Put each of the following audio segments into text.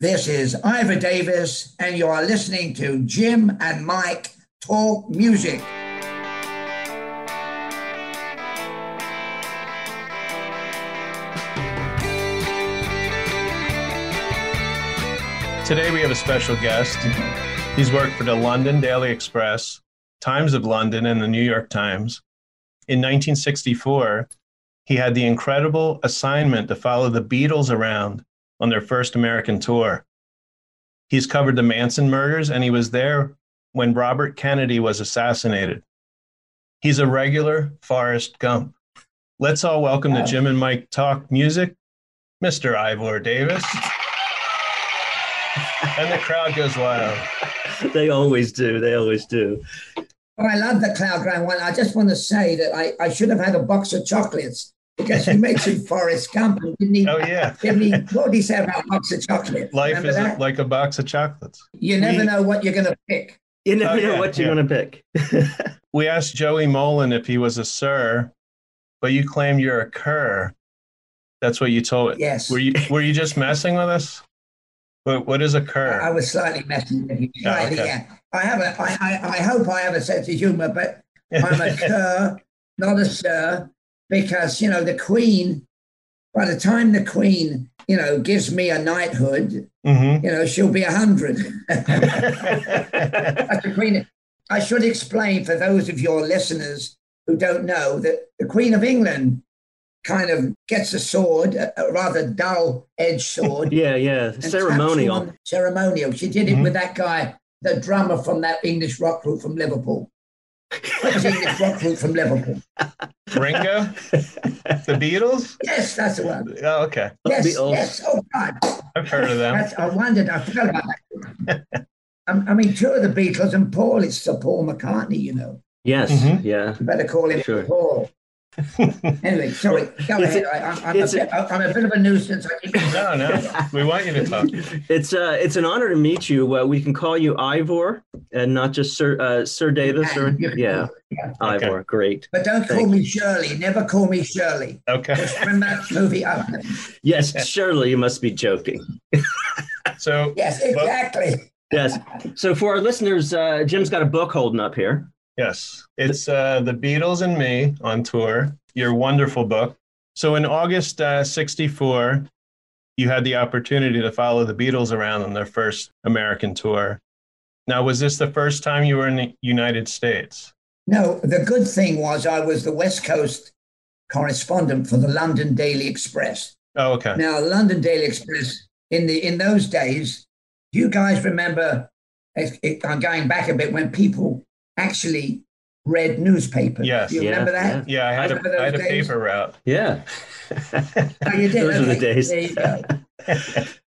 This is Ivor Davis, and you are listening to Jim and Mike Talk Music. Today we have a special guest. He's worked for the London Daily Express, Times of London, and the New York Times. In 1964, he had the incredible assignment to follow the Beatles around on their first American tour. He's covered the Manson murders, and he was there when Robert Kennedy was assassinated. He's a regular Forrest Gump. Let's all welcome to Jim and Mike Talk Music, Mr. Ivor Davis. And the crowd goes wild. They always do. They always do. Oh, I love the crowd going wild. I just want to say that I should have had a box of chocolates because you mentioned Forrest Gump. And didn't he, Oh, yeah. What did he say about a box of chocolates? Life Remember is that? like a box of chocolates. You never know what you're going to pick. You never know what you're going to pick. We asked Joey Molin if he was a sir, but you claim you're a cur. That's what you told. Yes. Were you just messing with us? What is a cur? I was slightly messing with you. Slightly, okay. yeah. I hope I have a sense of humor, but I'm a cur, not a sir, because, the Queen, by the time the Queen, gives me a knighthood, she'll be 100. The Queen. I should explain for those of your listeners who don't know that the Queen of England kind of gets a sword, a rather dull-edged sword. Yeah. Ceremonial. Ceremonial. She did it with that guy, the drummer from that English rock group from Liverpool. What was English rock group from Liverpool? Ringo? The Beatles? Yes, that's the one. Oh, okay. Yes. Oh, God. I've heard of them. I wondered. I forgot about that. I mean, two of the Beatles and Paul, it's Sir Paul McCartney, Yes, yeah. You better call him Paul. Anyway, sorry. Go ahead. I'm a bit of a nuisance. No. We want you to talk. It's an honor to meet you. We can call you Ivor and not just Sir Davis. Yeah. Ivor, okay. Great. But don't call me Shirley. Never call me Shirley. Okay. Just remember that movie. Yes, surely you must be joking. So yes, exactly. Yes. So for our listeners, Jim's got a book holding up here. Yes, it's The Beatles and Me on tour, your wonderful book. So in August 64, you had the opportunity to follow the Beatles around on their first American tour. Now, was this the first time you were in the United States? No, the good thing was I was the West Coast correspondent for the London Daily Express. Oh, okay. Now, London Daily Express, in those days, do you guys remember, I'm going back a bit, when people actually read newspapers? Yes. Do you remember that? Yeah, I had a paper route. Yeah. Oh, you did? Those were the days. There you go.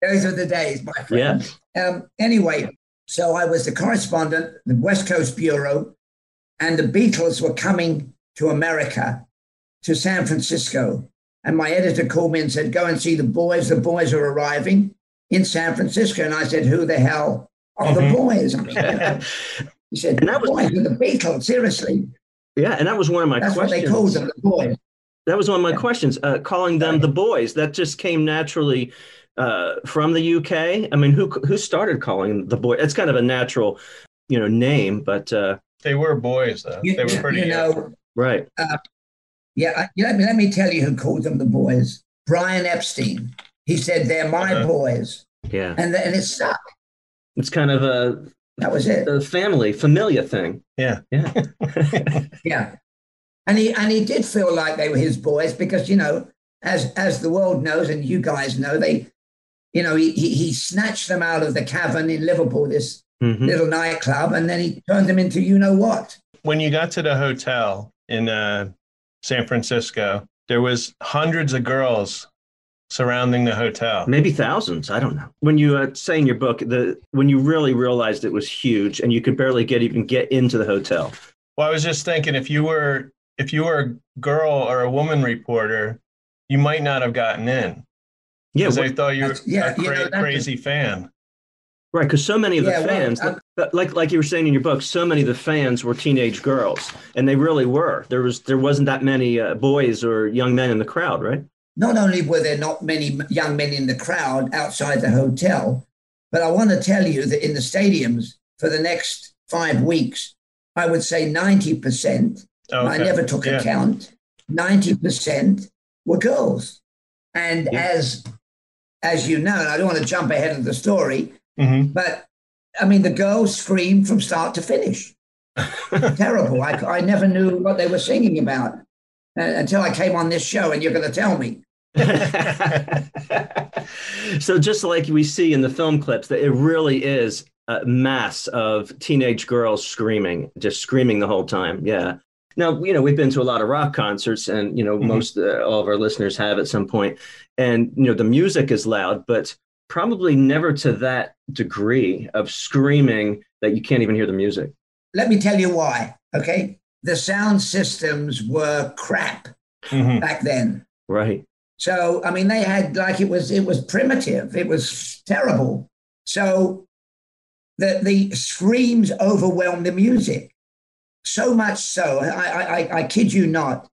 Those were the days, my friend. Yeah. Anyway, so I was the correspondent, the West Coast Bureau, and the Beatles were coming to America, to San Francisco. And my editor called me and said, go and see the boys. The boys are arriving in San Francisco. And I said, who the hell are the boys? He said, and that was boys with the Beatles, seriously. Yeah, and that was one of my questions. That's what they called them, the boys. That was one of my questions, calling them the boys. That just came naturally from the UK. I mean, who started calling the boys? It's kind of a natural, name, but they were boys, though. They were pretty young. Right. Let me tell you who called them the boys. Brian Epstein. He said, they're my boys. Yeah. And it stuck. It's kind of that was it. A familiar thing. Yeah. Yeah. And he did feel like they were his boys because, as the world knows and you guys know, he snatched them out of the Cavern in Liverpool, this little nightclub, and then he turned them into what. When you got to the hotel in San Francisco, there was hundreds of girls surrounding the hotel. Maybe thousands. I don't know. When you say in your book, when you really realized it was huge and you could barely even get into the hotel. Well, I was just thinking, if you were a girl or a woman reporter, you might not have gotten in. Yeah. Because they thought you were a crazy fan. Right, because so many of the fans, like you were saying in your book, so many of the fans were teenage girls, and they really were. There wasn't that many boys or young men in the crowd, right? Not only were there not many young men in the crowd outside the hotel, But I want to tell you that in the stadiums for the next 5 weeks, I would say 90%, I never took account, 90% were girls. And as you know, and I don't want to jump ahead of the story, but I mean, the girls screamed from start to finish. Terrible. I never knew what they were singing about until I came on this show, and you're going to tell me. So just like we see in the film clips, that it really is a mass of teenage girls screaming, just screaming the whole time. Yeah. Now, you know, we've been to a lot of rock concerts, and, you know, most all of our listeners have at some point. And, you know, the music is loud, but probably never to that degree of screaming that you can't even hear the music. Let me tell you why, okay? The sound systems were crap back then. Right. So, I mean, they had like, it was primitive. It was terrible. So the screams overwhelmed the music. So much so, I kid you not,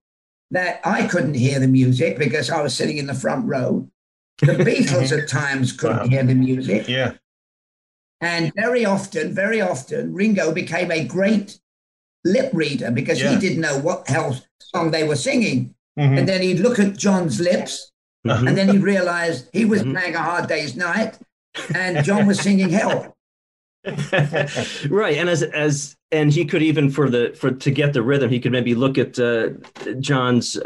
that I couldn't hear the music because I was sitting in the front row. The Beatles at times couldn't hear the music. Yeah. And very often, Ringo became a great lip reader because he didn't know what hell song they were singing. And then he'd look at John's lips, and then he'd realize he was playing A Hard Day's Night, and John was singing Help. Right, and and he could even to get the rhythm, he could maybe look at John's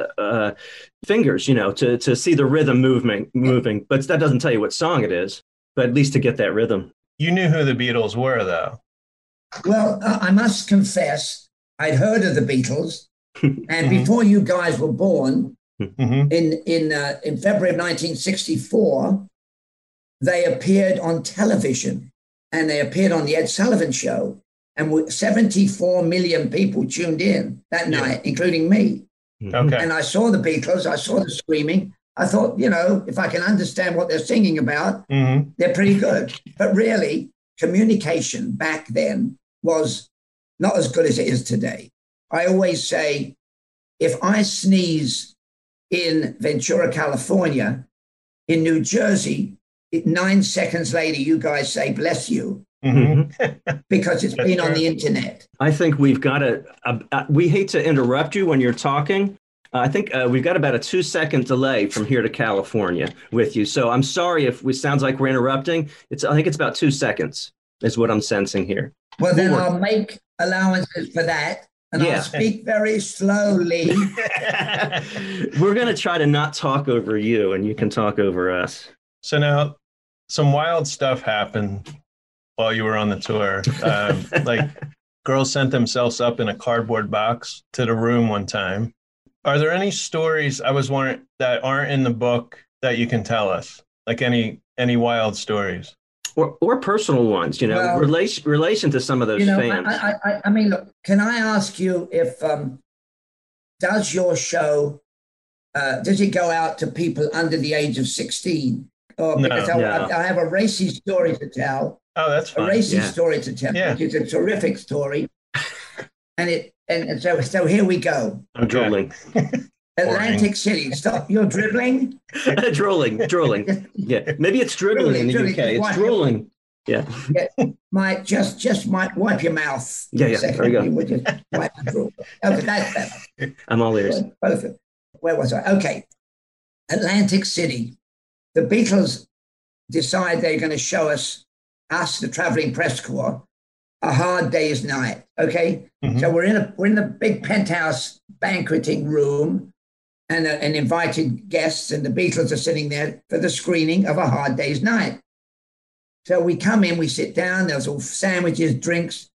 fingers, you know, to see the rhythm moving. But that doesn't tell you what song it is. But at least to get that rhythm. You knew who the Beatles were, though. Well, I must confess, I'd heard of the Beatles, and before you guys were born, in February of 1964, they appeared on television, and they appeared on the Ed Sullivan Show, and 74 million people tuned in that night, including me. Okay. And I saw the Beatles, I saw the screaming. I thought, you know, if I can understand what they're singing about, they're pretty good. But really, communication back then was not as good as it is today. I always say, if I sneeze in Ventura, California, in New Jersey, 9 seconds later, you guys say, bless you, because it's been on the internet. I think we've got we hate to interrupt you when you're talking. I think we've got about a 2-second delay from here to California with you. So I'm sorry if it sounds like we're interrupting. I think it's about 2 seconds is what I'm sensing here. Well, then I'll make allowances for that. And I'll speak very slowly. We're going to try to not talk over you, and you can talk over us. So now some wild stuff happened while you were on the tour. Like girls sent themselves up in a cardboard box to the room one time. Are there any stories, I was wondering, that aren't in the book that you can tell us? Like any wild stories? Or personal ones, you know, well, relation to some of those fans. I mean, look, can I ask you if, does your show, does it go out to people under the age of 16? Or because I have a racy story to tell. Oh, that's fine. A racy story to tell. Yeah. It's a terrific story. And so here we go. I'm drooling. Atlantic City. Stop. You're dribbling? drooling. Yeah. Maybe it's dribbling in the UK. It's drooling. Yeah. Just wipe your mouth. Yeah. There you go. You would just wipe the drool. Okay, that's better. I'm all ears. Both of them. Where was I? Okay. Atlantic City. The Beatles decide they're going to show us, the traveling press corps, A Hard Day's Night. Okay. So we're in the big penthouse banqueting room, and invited guests, and the Beatles are sitting there for the screening of A Hard Day's Night. So we come in, we sit down, there's all sandwiches, drinks,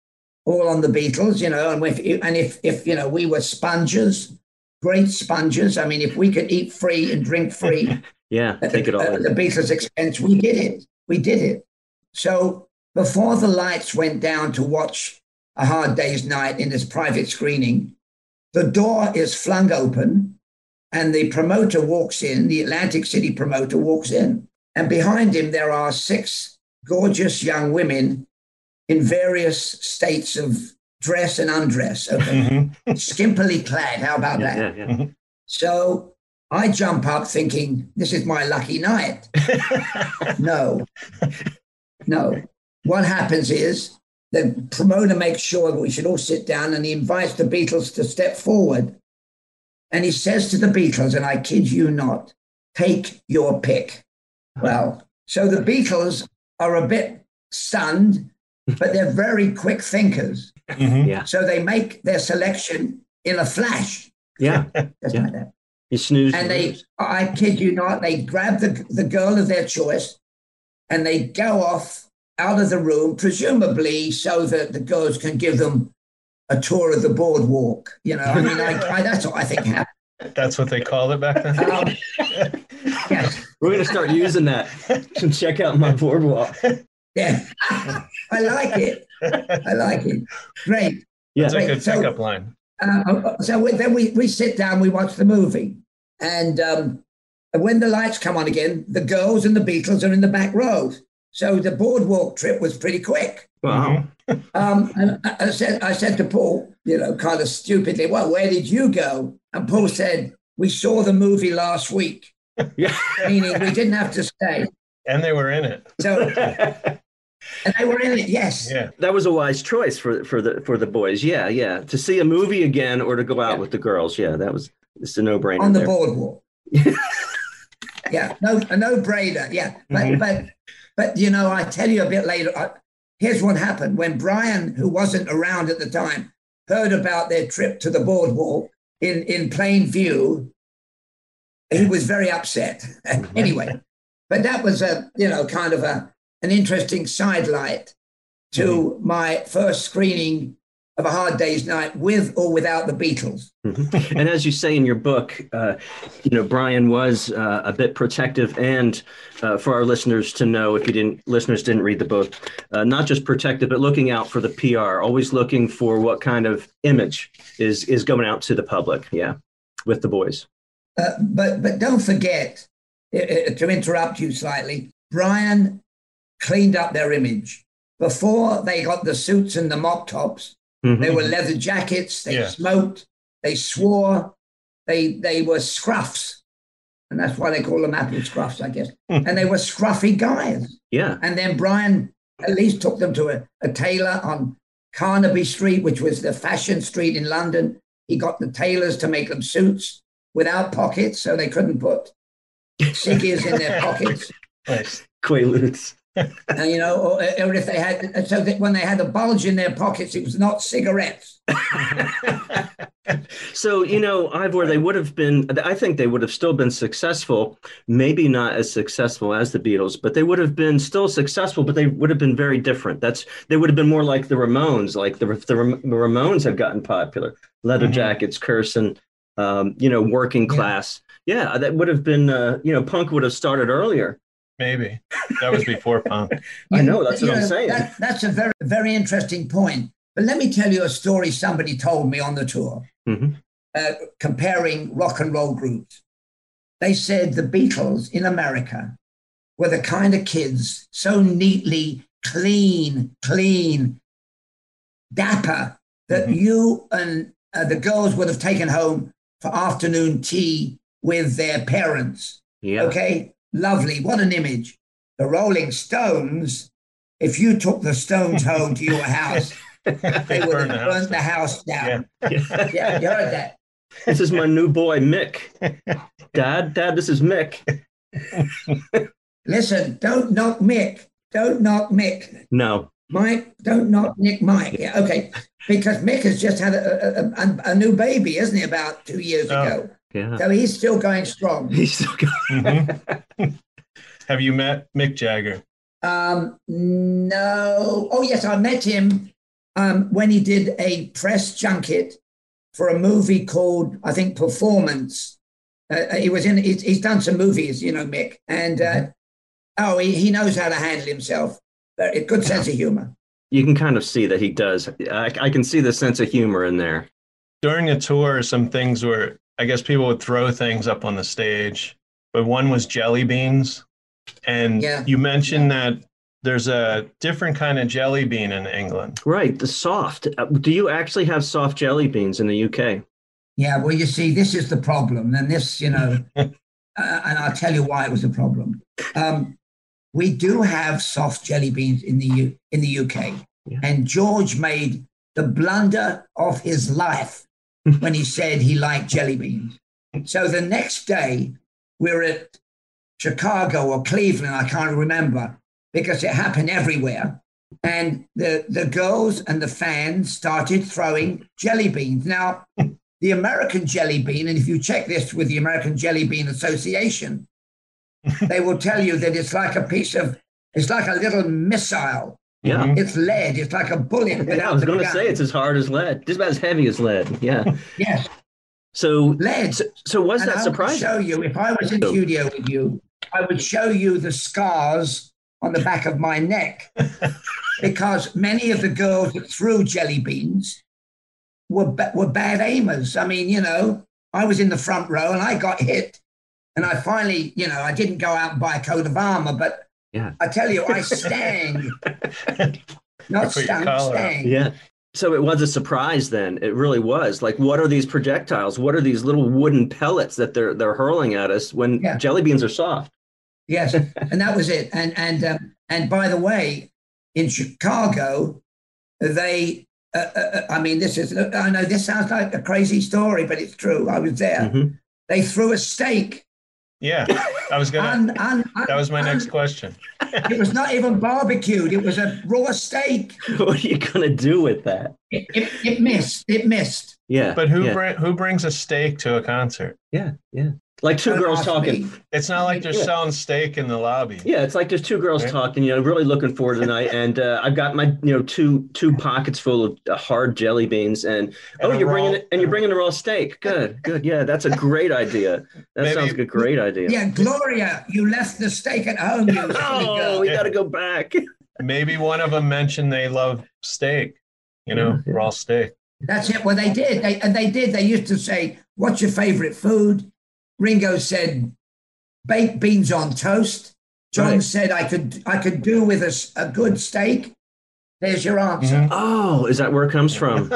all on the Beatles, you know, and if you know, we were spongers, great spongers. I mean, if we could eat free and drink free, take it all at the Beatles' expense, we did it. So before the lights went down to watch A Hard Day's Night in this private screening, the door is flung open, and the promoter walks in, the Atlantic City promoter walks in, and behind him there are 6 gorgeous young women in various states of dress and undress, okay? Skimpily clad, how about that? Yeah. So I jump up thinking, this is my lucky night. No, No. What happens is the promoter makes sure that we should all sit down, and he invites the Beatles to step forward. And he says to the Beatles, and I kid you not, take your pick. Well, so the Beatles are a bit stunned, but they're very quick thinkers. Yeah. So they make their selection in a flash. Yeah. Just like that. You snooze. And I kid you not, they grab the girl of their choice and they go off out of the room, presumably so that the girls can give them a tour of the boardwalk. You know, I mean, that's what I think happened. That's what they called it back then? Yes. We're going to start using that to check out my boardwalk. Yeah. I like it. I like it. Great. That's Yeah. a good pickup line. Then we sit down, we watch the movie. And when the lights come on again, the girls and the Beatles are in the back row. So the boardwalk trip was pretty quick. Wow. And I said to Paul, you know, kind of stupidly, well, where did you go? And Paul said, we saw the movie last week. Yeah. Meaning we didn't have to stay. And they were in it. So, and they were in it, yes. Yeah. That was a wise choice for the boys. Yeah, yeah. To see a movie again or to go out with the girls. Yeah, it's a no-brainer. On the boardwalk. Yeah, a no-brainer. Yeah, but you know, I tell you a bit later. Here's what happened when Brian, who wasn't around at the time, heard about their trip to the boardwalk in plain view. He was very upset. Anyway, but that was kind of an interesting sidelight to my first screening of A Hard Day's Night with or without the Beatles. Mm-hmm. And as you say in your book, Brian was a bit protective, and for our listeners to know, if listeners didn't read the book, not just protective, but looking out for the PR, always looking for what kind of image is going out to the public. Yeah, with the boys. But don't forget, to interrupt you slightly, Brian cleaned up their image. Before they got the suits and the mop tops, they were leather jackets, they smoked, they swore, they were scruffs. And that's why they call them apple scruffs, I guess. And they were scruffy guys. Yeah. And then Brian at least took them to a tailor on Carnaby Street, which was the fashion street in London. He got the tailors to make them suits without pockets, so they couldn't put ciggies in their pockets. Nice. Quaaludes. Or if they had, so that when they had a bulge in their pockets, it was not cigarettes. So, Ivor, I think they would have still been successful, maybe not as successful as the Beatles, but they would have been still successful, but they would have been very different. They would have been more like the Ramones, like the Ramones have gotten popular. Leather jackets, cursing, working class. Yeah, that would have been, punk would have started earlier. Maybe. That was before punk. I know, that's what I'm saying. That's a very, very interesting point. But let me tell you a story somebody told me on the tour, comparing rock and roll groups. They said the Beatles in America were the kind of kids so neatly clean, dapper, that you and the girls would have taken home for afternoon tea with their parents. Yeah. Okay? Lovely. What an image. The Rolling Stones, if you took the Stones home to your house, they would have burnt the house down. Yeah, you heard that. This is my new boy, Mick. Dad, this is Mick. Listen, don't knock Mick. Don't knock Mick. No. Mike, don't knock Nick Mike. Yeah, okay. Because Mick has just had a new baby, isn't he, about 2 years ago? Yeah. So he's still going strong. He's still going. Have you met Mick Jagger? No. Oh, yes, I met him when he did a press junket for a movie called, I think, Performance. He's done some movies, Mick. And, he knows how to handle himself. Very good sense of humor. You can kind of see that he does. I can see the sense of humor in there. During the tour, some things were, I guess people would throw things up on the stage, but one was jelly beans. And you mentioned that there's a different kind of jelly bean in England. Right, the soft. Do you actually have soft jelly beans in the UK? Yeah, well, you see, this is the problem. And this, and I'll tell you why it was a problem. we do have soft jelly beans in the UK. Yeah. And George made the blunder of his life when he said he liked jelly beans. So the next day, we're at Chicago or Cleveland, I can't remember, because it happened everywhere. And the girls and the fans started throwing jelly beans. Now, the American jelly bean, and if you check this with the American Jelly Bean Association, they will tell you that it's like it's like a little missile. Yeah. It's lead. It's like a bullet. Yeah, I was going to say it's as hard as lead, just about as heavy as lead. Yeah. Yes. So lead. So was that surprising? I would show you, if I was in studio with you, I would show you the scars on the back of my neck because many of the girls that threw jelly beans were bad aimers. I mean, you know, I was in the front row and I got hit. And I finally, you know, I didn't go out and buy a coat of armor, but yeah. I tell you, I sang. Not sang. Yeah. So it was a surprise then. It really was. Like, what are these projectiles? What are these little wooden pellets that they're hurling at us when jelly beans are soft? Yes. And that was it. And by the way, in Chicago, they, I mean, I know this sounds like a crazy story, but it's true. I was there. Mm-hmm. They threw a steak. Yeah, I was gonna. That was my next question. It was not even barbecued. It was a raw steak. What are you gonna do with that? It missed. It missed. Yeah. But who brings a steak to a concert? Yeah. Yeah. Like two girls talking. Me. It's not like they're selling steak in the lobby. Yeah, it's like there's two girls talking. You know, really looking forward to tonight, and I've got my two pockets full of hard jelly beans, and you're bringing the raw steak. Good. Yeah, that's a great idea. That sounds like a great idea. Yeah, Gloria, you left the steak at home. We got to go back. Maybe one of them mentioned they love steak. You know, raw steak. That's it. Well, they did. They used to say, "What's your favorite food?" Ringo said, baked beans on toast. John said, I could do with a good steak. There's your answer. Mm-hmm. Oh, is that where it comes from?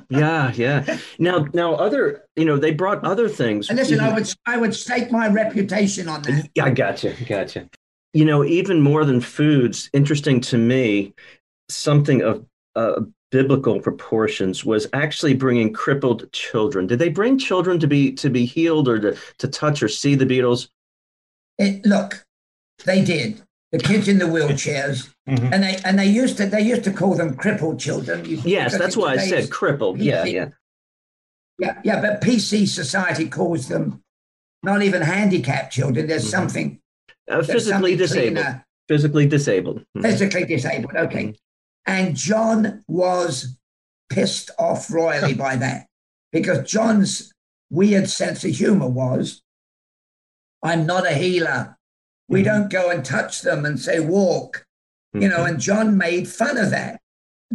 Yeah. Now other, they brought other things. And listen, I would stake my reputation on that. I gotcha. Even more than foods, interesting to me, something of biblical proportions was actually bringing crippled children. Did they bring children to be healed or to touch or see the Beatles? Look, they did. The kids in the wheelchairs, mm-hmm. and they used to call them crippled children. Yes, that's why I said crippled. PC, yeah. But PC society calls them not even handicapped children. There's mm-hmm. something physically disabled. Cleaner. Physically disabled. Mm-hmm. Physically disabled. Okay. Mm-hmm. And John was pissed off royally by that because John's weird sense of humor was, I'm not a healer. We mm-hmm. don't go and touch them and say walk, mm-hmm. And John made fun of that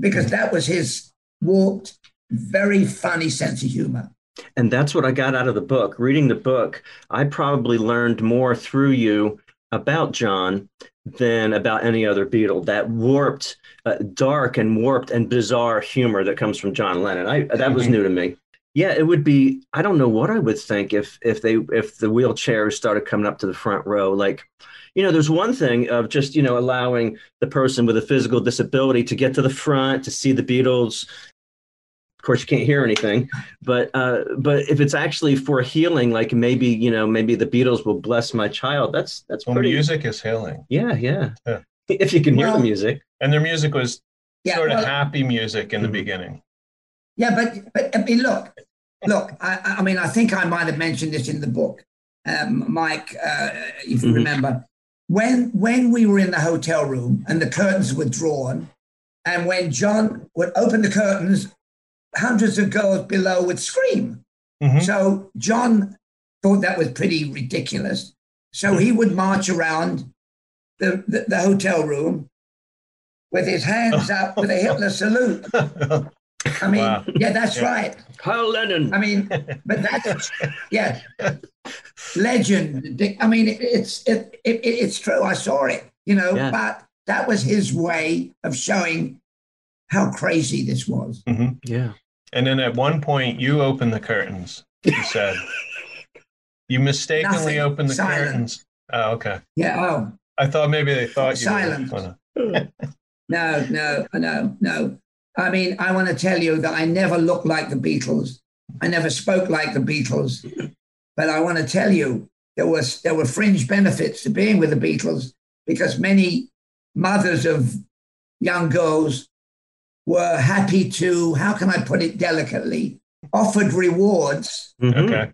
because that was his warped, very funny sense of humor. And that's what I got out of the book. Reading the book, I probably learned more through you about John than about any other Beatle. That warped, dark and warped and bizarre humor that comes from John Lennon. That was new to me. Yeah, it would be. I don't know what I would think if the wheelchairs started coming up to the front row. Like, there's one thing of just allowing the person with a physical disability to get to the front to see the Beatles. Of course, you can't hear anything, but if it's actually for healing, like maybe the Beatles will bless my child. That's pretty. Music is healing. Yeah. If you can hear the music, and their music was sort of happy music in the beginning. Yeah, but I mean, look. I mean, I think I might have mentioned this in the book, Mike, if you remember, when we were in the hotel room and the curtains were drawn, and when John would open the curtains, hundreds of girls below would scream. Mm-hmm. So John thought that was pretty ridiculous. So he would march around the hotel room with his hands up with a Hitler salute. I mean, wow. That's right. Heil Lennon. I mean, but that's, legend. I mean, it's true. I saw it, but that was his way of showing how crazy this was. Mm-hmm. Yeah. And then at one point, you opened the curtains, you said. You mistakenly opened the curtains. Oh, okay. Yeah, I thought maybe they thought you silence. were. No. I mean, I want to tell you that I never looked like the Beatles. I never spoke like the Beatles. But I want to tell you, there were fringe benefits to being with the Beatles because many mothers of young girls were happy to, how can I put it delicately, offered rewards to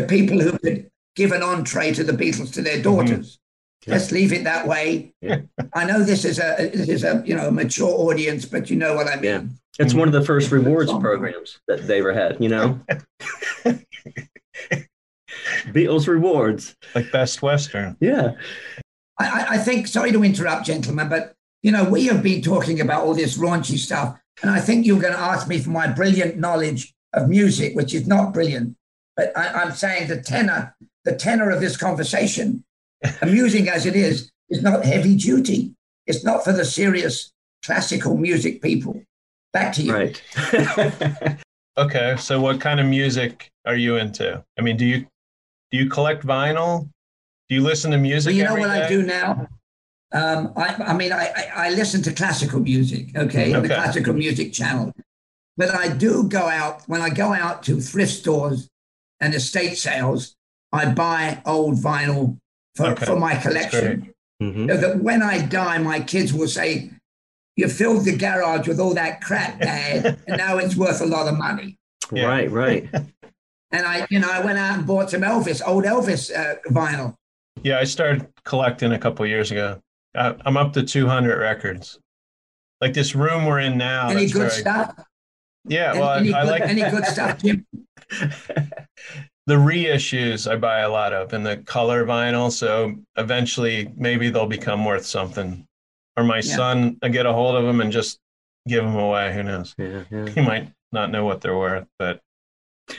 people who could give an entree to the Beatles to their daughters. Let's leave it that way. Yeah. I know this is a mature audience, but you know what I mean. Yeah. It's one of the first rewards programs that they ever had, Beatles rewards. Like Best Western. Yeah. I think, sorry to interrupt, gentlemen, but, we have been talking about all this raunchy stuff. And I think you're going to ask me for my brilliant knowledge of music, which is not brilliant. But I'm saying the tenor of this conversation, amusing as it is not heavy duty. It's not for the serious classical music people. Back to you. Right. Okay, so what kind of music are you into? I mean, do you collect vinyl? Do you listen to music? Well, you know what I do now? I listen to classical music, on the classical music channel. But I do go out, when I go out to thrift stores and estate sales, I buy old vinyl for my collection. So that when I die, my kids will say, you filled the garage with all that crap, Dad, and now it's worth a lot of money. Yeah. Right. And I went out and bought some old Elvis vinyl. Yeah, I started collecting a couple of years ago. I'm up to 200 records. Like this room we're in now. Any good stuff? Yeah, well, I like any good stuff, Jim. The reissues I buy a lot of, and the color vinyl. So eventually, maybe they'll become worth something. Or my son, I get a hold of them and just give them away. Who knows? Yeah. He might not know what they're worth, but.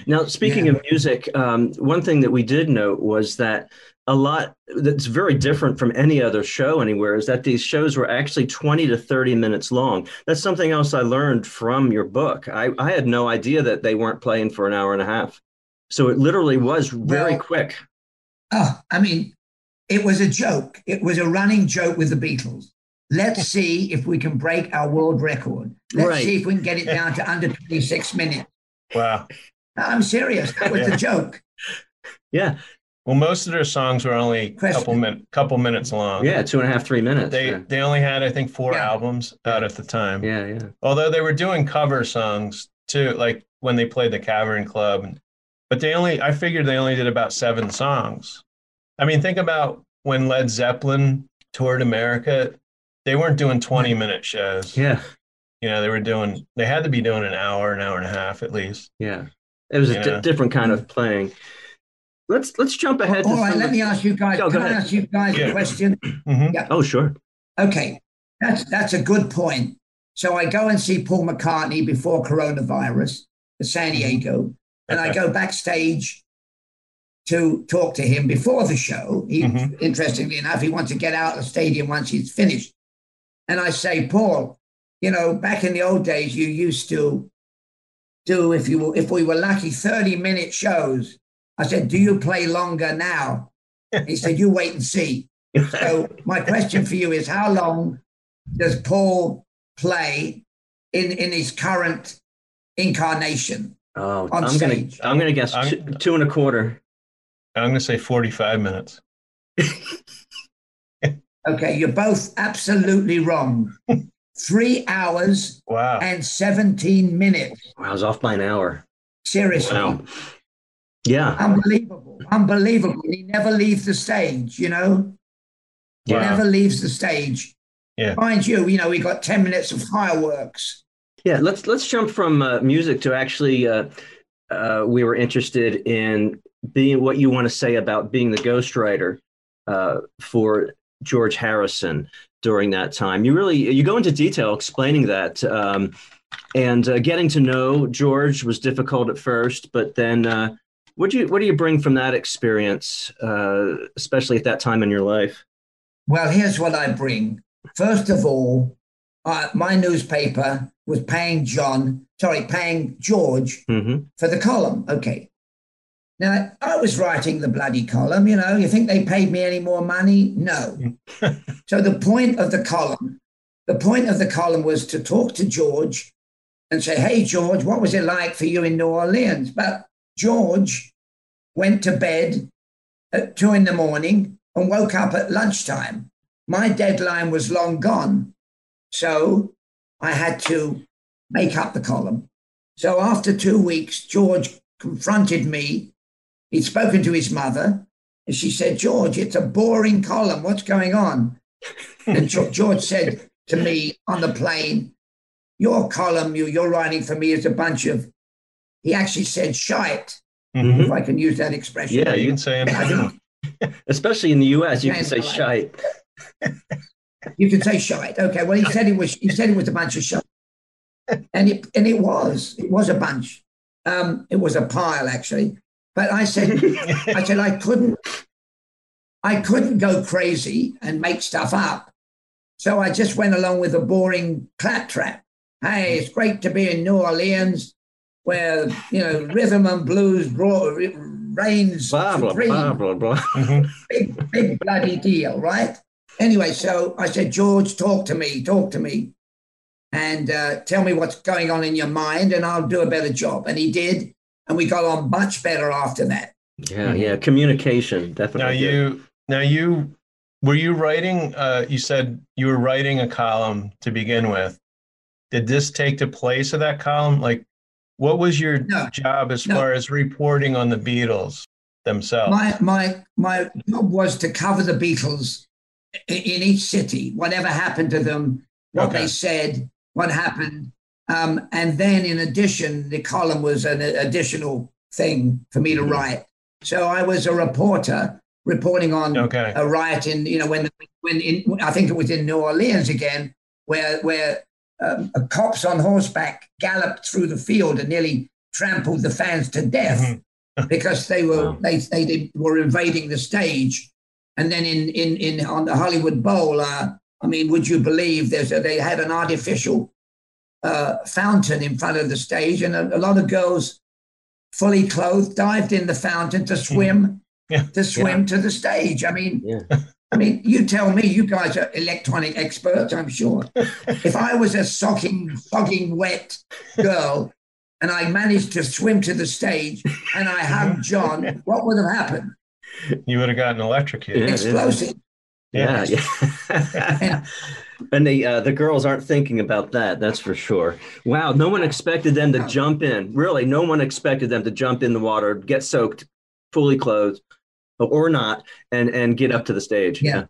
Now, speaking of music, one thing that we did note was that a lot that's very different from any other show anywhere is that these shows were actually 20 to 30 minutes long. That's something else I learned from your book. I had no idea that they weren't playing for an hour and a half. So it literally was very quick. Oh, I mean, it was a joke. It was a running joke with the Beatles. Let's see if we can break our world record. Let's see if we can get it down to under 26 minutes. Wow. I'm serious. That was a joke. Yeah. Well, most of their songs were only a couple minutes long. Yeah, 2.5, 3 minutes. They only had, I think, 4 albums out at the time. Yeah. Although they were doing cover songs too, like when they played the Cavern Club. But I figured they only did about 7 songs. I mean, think about when Led Zeppelin toured America, they weren't doing 20-minute shows. Yeah. They had to be doing an hour and a half at least. Yeah. It was a different kind of playing. Let's jump ahead. All right, let me ask you guys. Can I ask you guys a question? Mm-hmm. Yeah. Oh, sure. Okay, that's a good point. So I go and see Paul McCartney before coronavirus in San Diego, and I go backstage to talk to him before the show. Interestingly enough, he wants to get out of the stadium once he's finished. And I say, Paul, back in the old days, you used to do, if we were lucky, 30-minute shows. I said, do you play longer now? He said, you wait and see. So my question for you is, how long does Paul play in his current incarnation on stage? I'm gonna guess 2.25. I'm gonna say 45 minutes. Okay, you're both absolutely wrong. 3 hours and 17 minutes. Wow, I was off by an hour. Seriously. Wow. Yeah. Unbelievable. He never leaves the stage, He never leaves the stage. Yeah. Mind you, we got 10 minutes of fireworks. Yeah, let's jump from music to actually we were interested in being what you want to say about being the ghostwriter for George Harrison during that time. You go into detail explaining that, and getting to know George was difficult at first, but then what do you bring from that experience, especially at that time in your life? Well, here's what I bring. First of all, my newspaper was paying George for the column. Okay. Now, I was writing the bloody column, you think they paid me any more money? No. So the point of the column was to talk to George and say, hey, George, what was it like for you in New Orleans? But George went to bed at 2 a.m. and woke up at lunchtime. My deadline was long gone. So I had to make up the column. So after 2 weeks, George confronted me. He'd spoken to his mother, and she said, George, it's a boring column. What's going on? And George said to me on the plane, your column, you're writing for me is a bunch of, he actually said shite, if I can use that expression. Yeah, you can say it. Especially in the US, you can say shite. You can say shite. Okay, well, he said it was a bunch of shite. And it was a bunch. It was a pile, actually. But I said I couldn't go crazy and make stuff up. So I just went along with a boring claptrap. Hey, it's great to be in New Orleans, where rhythm and blues reigns supreme. Blah, blah, blah. Big bloody deal, right? Anyway, so I said, George, talk to me, and tell me what's going on in your mind, and I'll do a better job. And he did, and we got on much better after that. Yeah, communication, definitely. Were you writing? You said you were writing a column to begin with. Did this take the place of that column? Like, what was your job as far as reporting on the Beatles themselves? My job was to cover the Beatles in each city, whatever happened to them, what they said, what happened. And then in addition, the column was an additional thing for me to write. So I was a reporter reporting on a riot in, when I think it was in New Orleans again, where cops on horseback galloped through the field and nearly trampled the fans to death because they were invading the stage. And then in on the Hollywood Bowl, would you believe they had an artificial fountain in front of the stage, and a lot of girls, fully clothed, dived in the fountain to swim to the stage. You tell me, you guys are electronic experts, I'm sure. If I was a sogging wet girl and I managed to swim to the stage and I hugged John, what would have happened? You would have gotten electrocuted. Explosive. Yeah. And the girls aren't thinking about that. That's for sure. Wow. No one expected them to jump in. Really, no one expected them to jump in the water, get soaked, fully clothed, or not, and get up to the stage. Yeah.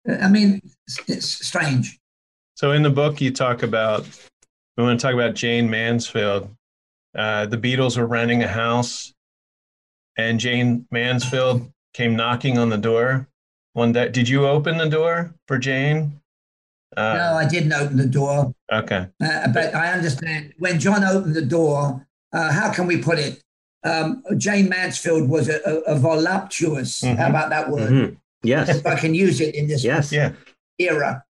It's strange. So in the book, we want to talk about Jane Mansfield. The Beatles were renting a house, and Jane Mansfield came knocking on the door one day. Did you open the door for Jane? No, I didn't open the door. Okay. But I understand when John opened the door, how can we put it? Jane Mansfield was a voluptuous, how about that word? Mm-hmm. Yes. If I can use it in this era.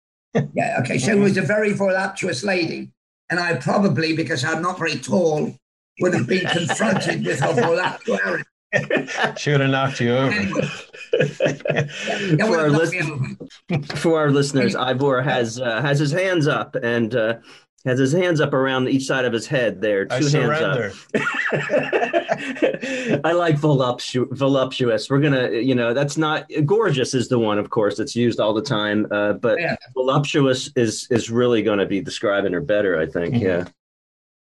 Yeah, okay. So it was a very voluptuous lady. And I probably, because I'm not very tall, would have been confronted with her voluptuarity. She would have knocked you over. Anyway. For our listeners, Ivor has his hands up and has his hands up around each side of his head there. Two hands up. I like voluptuous. We're gonna, that's not gorgeous is the one, of course, that's used all the time. But voluptuous is really going to be describing her better, I think. Mm-hmm. Yeah.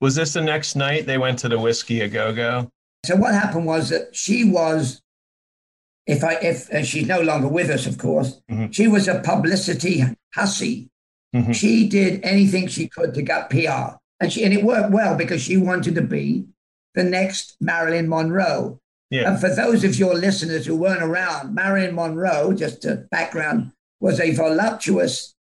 Was this the next night they went to the Whiskey A Go-Go? So what happened was that she was, if she's no longer with us, of course, she was a publicity hussy. Mm-hmm. She did anything she could to get PR, and it worked well because she wanted to be the next Marilyn Monroe. Yeah. And for those of your listeners who weren't around, Marilyn Monroe, just a background, was a voluptuous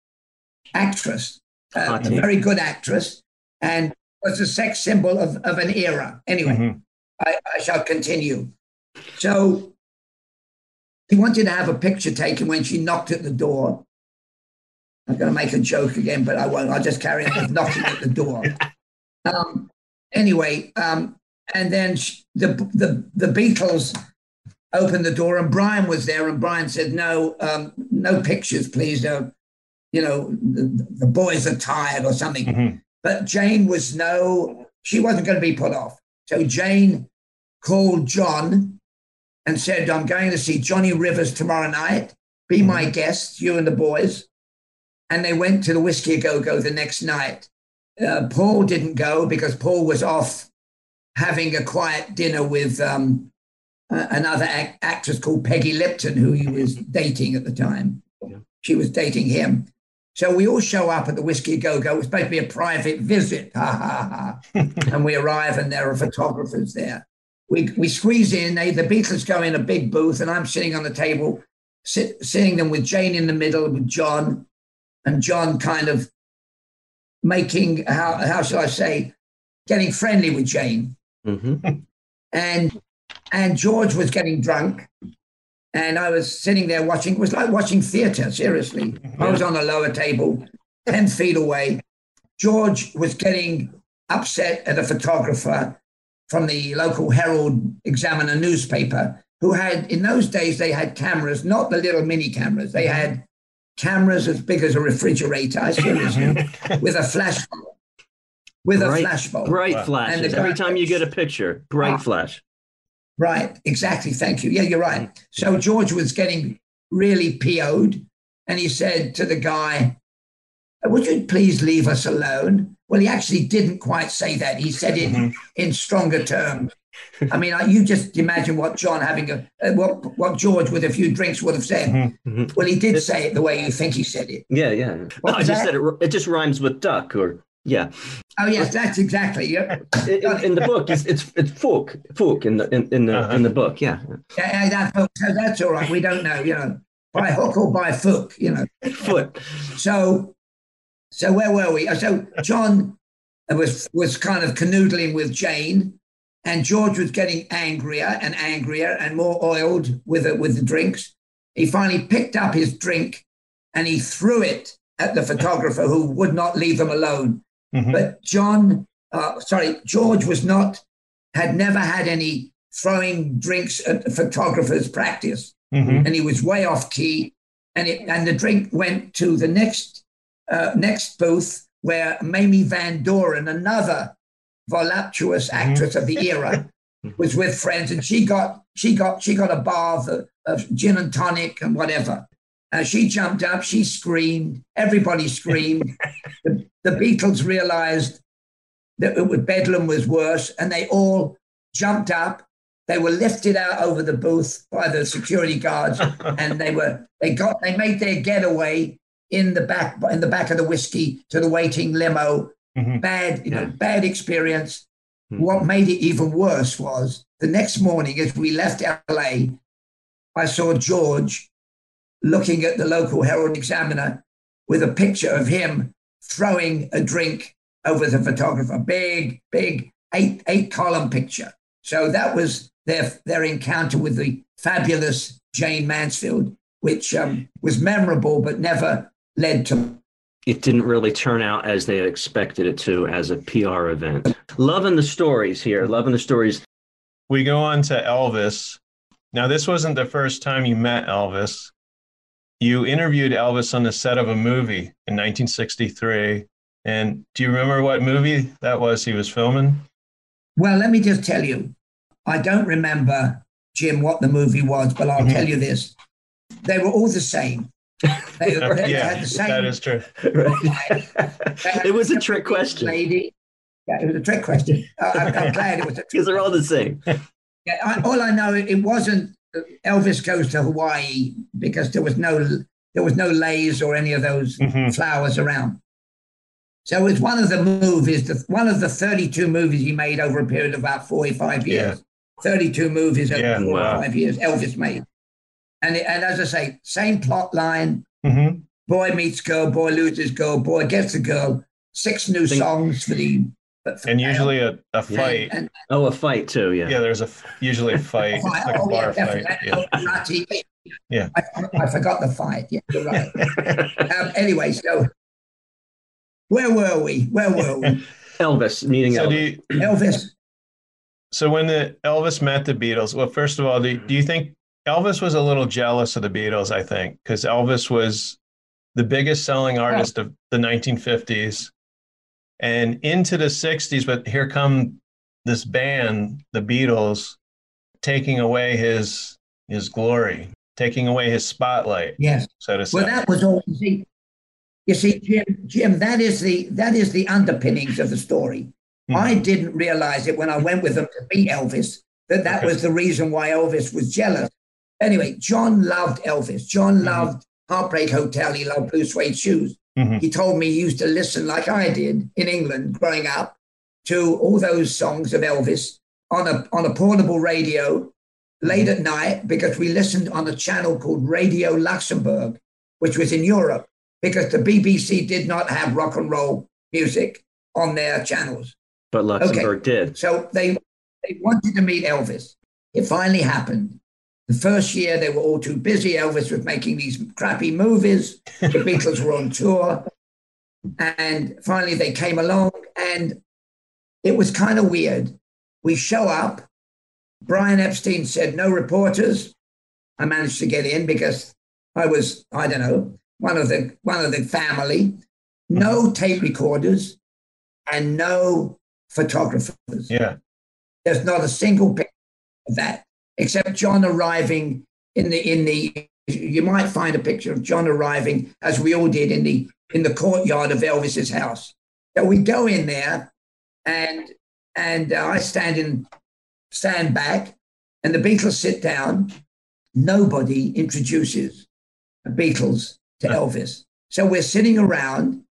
actress, a very good actress, and was a sex symbol of an era. Anyway, I shall continue. So he wanted to have a picture taken when she knocked at the door. I'm going to make a joke again, but I won't. I'll just carry on with knocking at the door. And then the Beatles opened the door, and Brian was there, and Brian said, "No, no pictures, please. No, the boys are tired or something." Mm-hmm. But Jane she wasn't going to be put off. So Jane called John and said, "I'm going to see Johnny Rivers tomorrow night. Be my guest, you and the boys." And they went to the Whiskey A Go-Go the next night. Paul didn't go because Paul was off having a quiet dinner with another actress called Peggy Lipton, who he was dating at the time. Yeah. She was dating him. So we all show up at the Whiskey A Go-Go. It was supposed to be a private visit. Ha, ha, ha. And we arrive, and there are photographers there. We squeeze in. The Beatles go in a big booth, and I'm sitting on the table, sitting them with Jane in the middle, with John, and John kind of making, how shall I say, getting friendly with Jane. Mm-hmm. And George was getting drunk, and I was sitting there watching. It was like watching theater, seriously. I was on a lower table, 10 feet away. George was getting upset at a photographer from the local Herald Examiner newspaper, who had, in those days, they had cameras, not the little mini cameras. They had cameras as big as a refrigerator, seriously, with a flash bulb. Flash bulb. Bright flashes. Every time you get a picture, bright flash. Right, exactly. Thank you. Yeah, you're right. So George was getting really PO'd, and he said to the guy, "Would you please leave us alone?" Well, he actually didn't quite say that. He said it in stronger terms. I mean, you just imagine what John what George with a few drinks would have said. Mm-hmm. Well, he did say it the way you think he said it. Yeah, yeah. No, I just said it just rhymes with duck, or yeah. Oh yes, that's exactly. Yeah. In the book, it's folk in the book. Yeah. Yeah, that's all right. We don't know, by hook or by foot, Foot. So where were we? So John was kind of canoodling with Jane, and George was getting angrier and more oiled with the drinks. He finally picked up his drink and he threw it at the photographer, who would not leave them alone. Mm-hmm. But George had never had any throwing drinks at the photographer's practice. Mm-hmm. And he was way off key. And the drink went to the next booth, where Mamie Van Doren, another voluptuous actress of the era, was with friends, and she got a bar of gin and tonic and whatever. She jumped up, she screamed, everybody screamed. The Beatles realized that Bedlam was worse, and they all jumped up. They were lifted out over the booth by the security guards, and they made their getaway in the back of the Whiskey to the waiting limo. Mm-hmm. Bad experience. Mm-hmm. What made it even worse was the next morning, as we left LA, I saw George looking at the local Herald Examiner with a picture of him throwing a drink over the photographer. Big 8-column picture. So that was their encounter with the fabulous Jane Mansfield, which was memorable but never led to. It didn't really turn out as they expected it to as a PR event. Loving the stories here. Loving the stories. We go on to Elvis. Now, this wasn't the first time you met Elvis. You interviewed Elvis on the set of a movie in 1963. And do you remember what movie that was he was filming? Well, let me just tell you. I don't remember, Jim, what the movie was, but I'll tell you this. They were all the same. They had the same. That is true. It was a trick question. Lady. Yeah, it was a trick question. I'm glad it was a trick. Because they're all the same. Yeah, all I know, it wasn't Elvis Goes to Hawaii, because there was no leis or any of those flowers around. So it was one of the movies, one of the 32 movies he made over a period of about 45 years. Yeah. 32 movies over 4 or 5 years Elvis made. And as I say, same plot line. Mm-hmm. Boy meets girl, boy loses girl, boy gets the girl. 6 new songs for the... And usually a fight. A fight too, yeah. Yeah, there's usually a fight. It's like a bar fight. Yeah. I forgot the fight. Yeah, you're right. Anyway, so where were we? Elvis, meeting Elvis. Elvis. So when Elvis met the Beatles, well, first of all, do you think Elvis was a little jealous of the Beatles? I think because Elvis was the biggest selling artist of the 1950s and into the 60s, but here come this band, the Beatles, taking away his glory, taking away his spotlight. Yes. So to say. Well, that was all. You see, Jim, that is the underpinnings of the story. Mm-hmm. I didn't realize it when I went with them to meet Elvis, that was the reason why Elvis was jealous. Anyway, John loved Elvis. John loved Heartbreak Hotel. He loved Blue Suede Shoes. Mm-hmm. He told me he used to listen like I did in England growing up to all those songs of Elvis on a portable radio late at night, because we listened on a channel called Radio Luxembourg, which was in Europe, because the BBC did not have rock and roll music on their channels. But Luxembourg did. So they wanted to meet Elvis. It finally happened. The first year, they were all too busy. Elvis was making these crappy movies. The Beatles were on tour. And finally, they came along, and it was kind of weird. We show up. Brian Epstein said, no reporters. I managed to get in because I was, I don't know, one of the family. No tape recorders and no photographers. Yeah. There's not a single picture of that, except John arriving in the you might find a picture of John arriving, as we all did, in the courtyard of Elvis's house. So we go in there, and I stand back, and the Beatles sit down. Nobody introduces the Beatles to Elvis. So we're sitting around,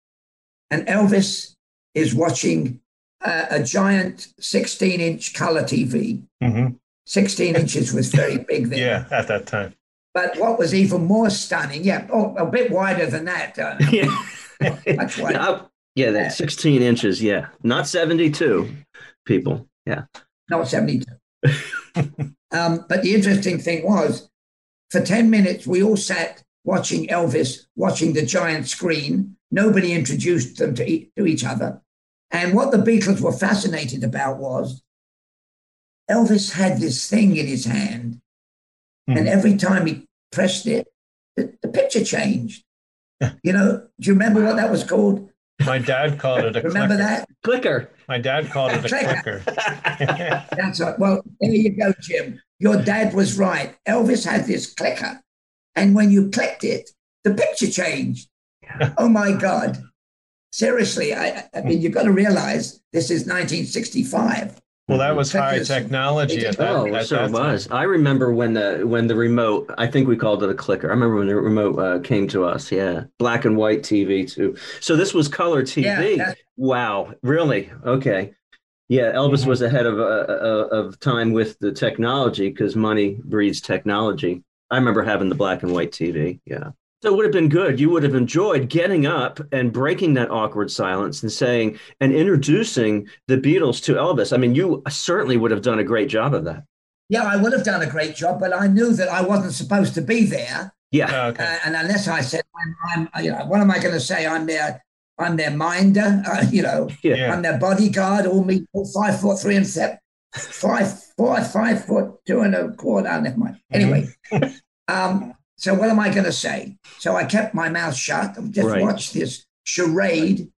and Elvis is watching a giant 16-inch color TV. Mm-hmm. 16 inches was very big then. Yeah, at that time. But what was even more stunning, a bit wider than that. Much wider. That's 16 inches, yeah. Not 72, people, yeah. Not 72. But the interesting thing was, for 10 minutes, we all sat watching Elvis, watching the giant screen. Nobody introduced them to each other. And what the Beatles were fascinated about was Elvis had this thing in his hand, and every time he pressed it, the picture changed. You know, do you remember what that was called? My dad called it a Remember clicker. that? Clicker. My dad called it a clicker. That's right. Well, there you go, Jim. Your dad was right. Elvis had this clicker, and when you clicked it, the picture changed. Oh, my God. Seriously, I mean, you've got to realize this is 1965. Well, that was high technology at that time. Sure was. I remember when the remote, I think we called it a clicker. I remember when the remote came to us. Yeah. Black and white TV too. So this was color TV. Yeah, wow. Really? Okay. Yeah. Elvis was ahead of time with the technology, because money breeds technology. I remember having the black and white TV. Yeah. So it would have been good. You would have enjoyed getting up and breaking that awkward silence and introducing the Beatles to Elvis. I mean, you certainly would have done a great job of that. Yeah, I would have done a great job, but I knew that I wasn't supposed to be there. Yeah. Okay. And unless I said, what am I going to say? I'm their minder, I'm their bodyguard, all 5'3" and 7, 5'2" and a quarter. Never mind. Anyway, so what am I going to say? So I kept my mouth shut and just watched this charade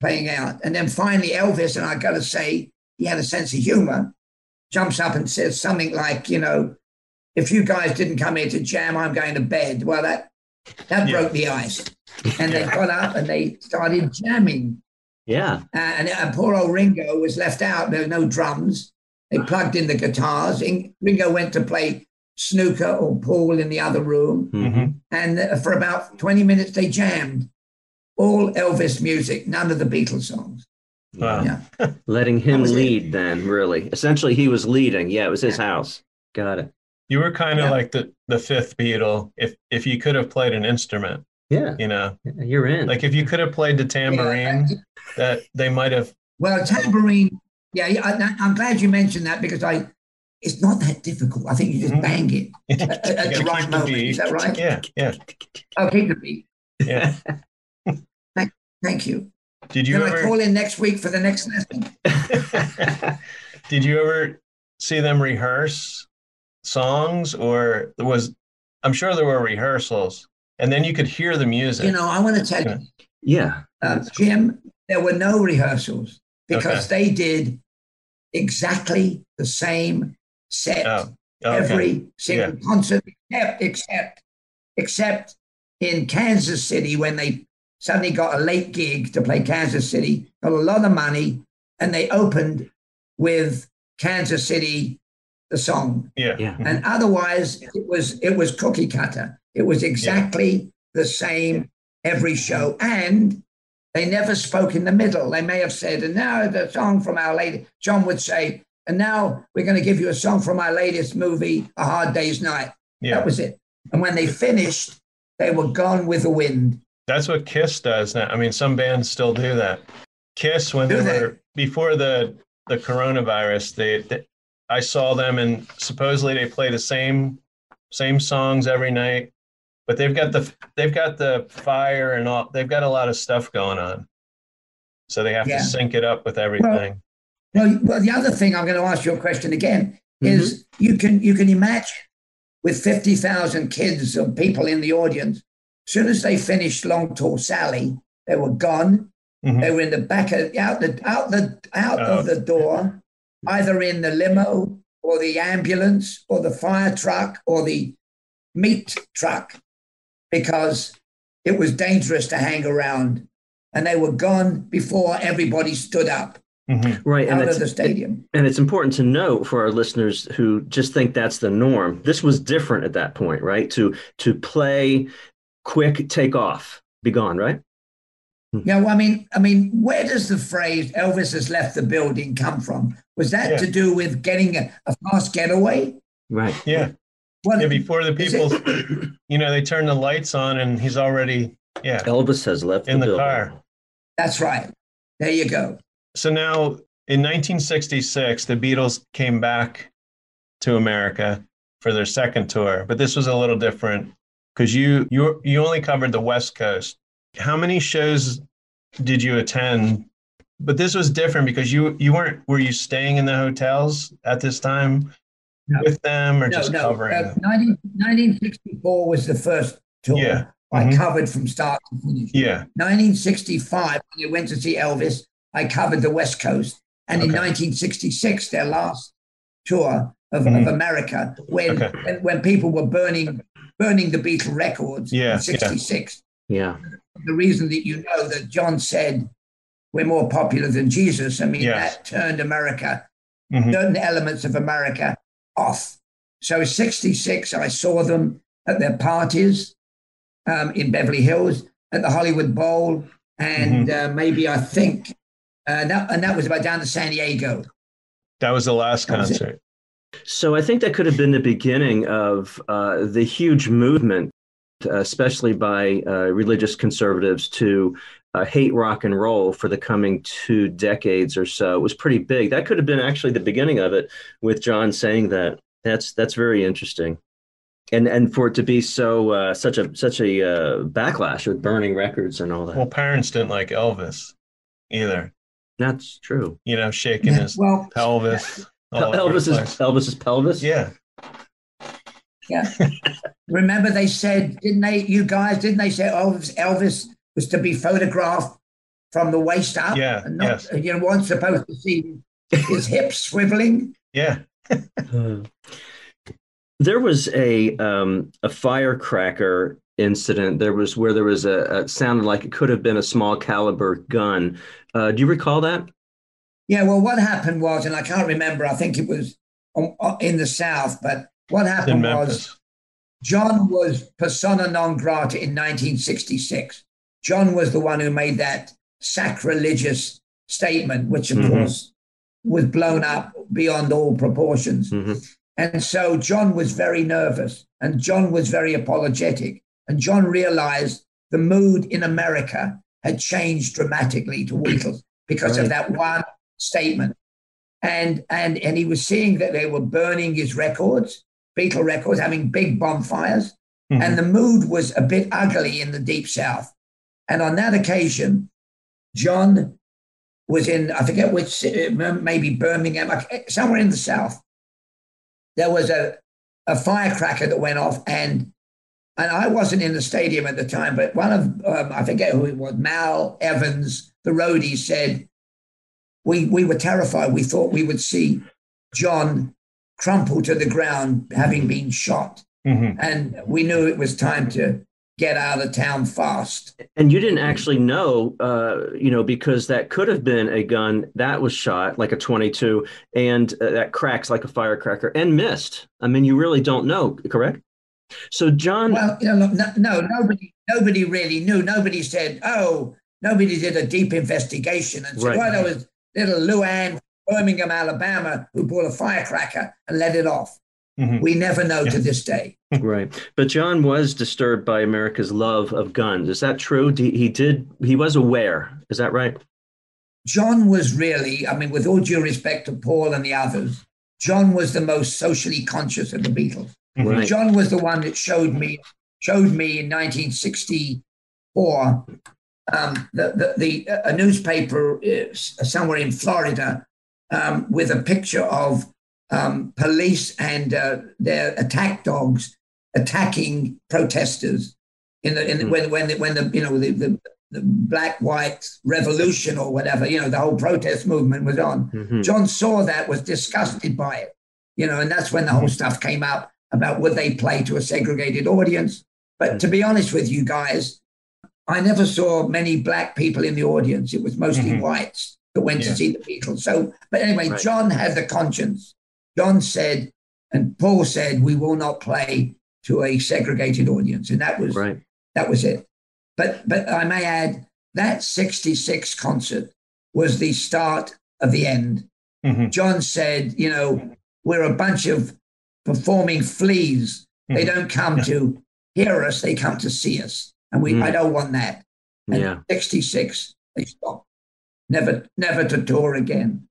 playing out. And then finally Elvis, and I got to say, he had a sense of humor, jumps up and says something like, if you guys didn't come here to jam, I'm going to bed. Well, that broke the ice. And they got up and they started jamming. Yeah. And poor old Ringo was left out. There were no drums. They plugged in the guitars. Ringo went to play snooker or pool in the other room. Mm-hmm. And for about 20 minutes, they jammed all Elvis music, none of the Beatles songs. Wow. Yeah. Letting him lead then, really. Essentially, he was leading. Yeah, it was his house. Got it. You were kind of like the fifth Beatle if you could have played an instrument. Yeah. You're in. Like if you could have played the tambourine, that they might have. Well, tambourine, I'm glad you mentioned that, because it's not that difficult. I think you just bang it at the right moment. Is that right? Yeah. I'll keep the beat. Yeah. Thank you. Can I call in next week for the next lesson? Did you ever see them rehearse songs, or I'm sure there were rehearsals, and then you could hear the music. You know, I want to tell you, Yeah. Jim, there were no rehearsals because Okay. they did exactly the same set every single concert, except in Kansas City when they suddenly got a late gig to play Kansas City, got a lot of money, and they opened with Kansas City, the song. Yeah. And otherwise, it was cookie cutter. It was exactly the same every show, and they never spoke in the middle. They may have said, and now the song from our latest, John would say, and now we're going to give you a song from our latest movie, A Hard Day's Night. Yeah. That was it. And when they finished, they were gone with the wind. That's what Kiss does now. I mean, some bands still do that. Kiss, when before the coronavirus, I saw them, and supposedly they play the same songs every night, but they've got the fire and all. They've got a lot of stuff going on, so they have to sync it up with everything. Well, the other thing I'm going to ask you a question again is you can imagine with 50,000 kids or people in the audience, as soon as they finished Long Tall Sally, they were gone. Mm-hmm. They were in the back out of the door, either in the limo or the ambulance or the fire truck or the meat truck, because it was dangerous to hang around, and they were gone before everybody stood up. Mm-hmm. Right, out of the stadium. And it's important to note for our listeners who just think that's the norm. This was different at that point, right? To play quick, take off, be gone, right? Yeah, well, I mean, where does the phrase "Elvis has left the building" come from? Was that to do with getting a fast getaway? Right. Yeah. Before the people, they turn the lights on and he's already, Elvis has left in the building. car. That's right. There you go. So now in 1966, the Beatles came back to America for their second tour, but this was a little different because you only covered the West Coast. How many shows did you attend? But this was different because were you staying in the hotels at this time with them or just covering? 1964 was the first tour. Yeah. I covered from start to finish. Yeah. 1965, when they went to see Elvis, I covered the West Coast. And in 1966, their last tour of America, when people were burning the Beatles records in 66. Yeah. The reason that that John said we're more popular than Jesus, I mean, that turned America, certain elements of America off. So 66, I saw them at their parties in Beverly Hills, at the Hollywood Bowl, and maybe I think, that was about down to San Diego. That was the last concert. So I think that could have been the beginning of the huge movement, especially by religious conservatives, to hate rock and roll for the coming 2 decades or so. It was pretty big. That could have been actually the beginning of it, with John saying that. That's very interesting, and for it to be so such a backlash with burning records and all that. Well, parents didn't like Elvis either. That's true. Shaking his pelvis. Elvis's pelvis. Yeah. Yeah. Remember they said, didn't they say Elvis was to be photographed from the waist up? Yeah. And not, weren't supposed to see his hips swiveling. Yeah. There was a firecracker incident. There was a sounded like it could have been a small caliber gun. Do you recall that? Yeah. Well, what happened was, and I can't remember, I think it was in the South, but what happened was John was persona non grata in 1966. John was the one who made that sacrilegious statement, which of course was blown up beyond all proportions. And so John was very nervous, and John was very apologetic, and John realized the mood in America had changed dramatically to Beatles because of that one statement. And he was seeing that they were burning his records, Beatle records, having big bonfires, and the mood was a bit ugly in the Deep South. And on that occasion, John was in, I forget which, maybe Birmingham, somewhere in the South. there was a firecracker that went off, and I wasn't in the stadium at the time, but one of, I forget who it was, Mal Evans, the roadie, said, we were terrified. We thought we would see John crumple to the ground, having been shot. Mm-hmm. And we knew it was time to get out of town fast. And you didn't actually know, because that could have been a gun that was shot like a 22 and that cracks like a firecracker and missed. I mean, you really don't know, correct? So John... Well, nobody really knew. Nobody said, nobody did a deep investigation and said, there was little Luann, Birmingham, Alabama, who bought a firecracker and let it off. Mm-hmm. We never know to this day. Right. But John was disturbed by America's love of guns. Is that true? He was aware. Is that right? John was really, with all due respect to Paul and the others, John was the most socially conscious of the Beatles. Right. John was the one that showed me in 1964 a newspaper somewhere in Florida with a picture of police and their attack dogs attacking protesters when the black-white revolution or whatever, the whole protest movement was on. Mm-hmm. John saw that, was disgusted by it, and that's when the whole stuff came up about would they play to a segregated audience. But to be honest with you guys, I never saw many black people in the audience. It was mostly whites that went to see the Beatles. So, but anyway, John had the conscience. John said, and Paul said, we will not play to a segregated audience. And that was it. But I may add, that 66 concert was the start of the end. Mm-hmm. John said, we're a bunch of performing fleas. Mm-hmm. They don't come to hear us, they come to see us. And I don't want that. And 66, they stopped. Never to tour again.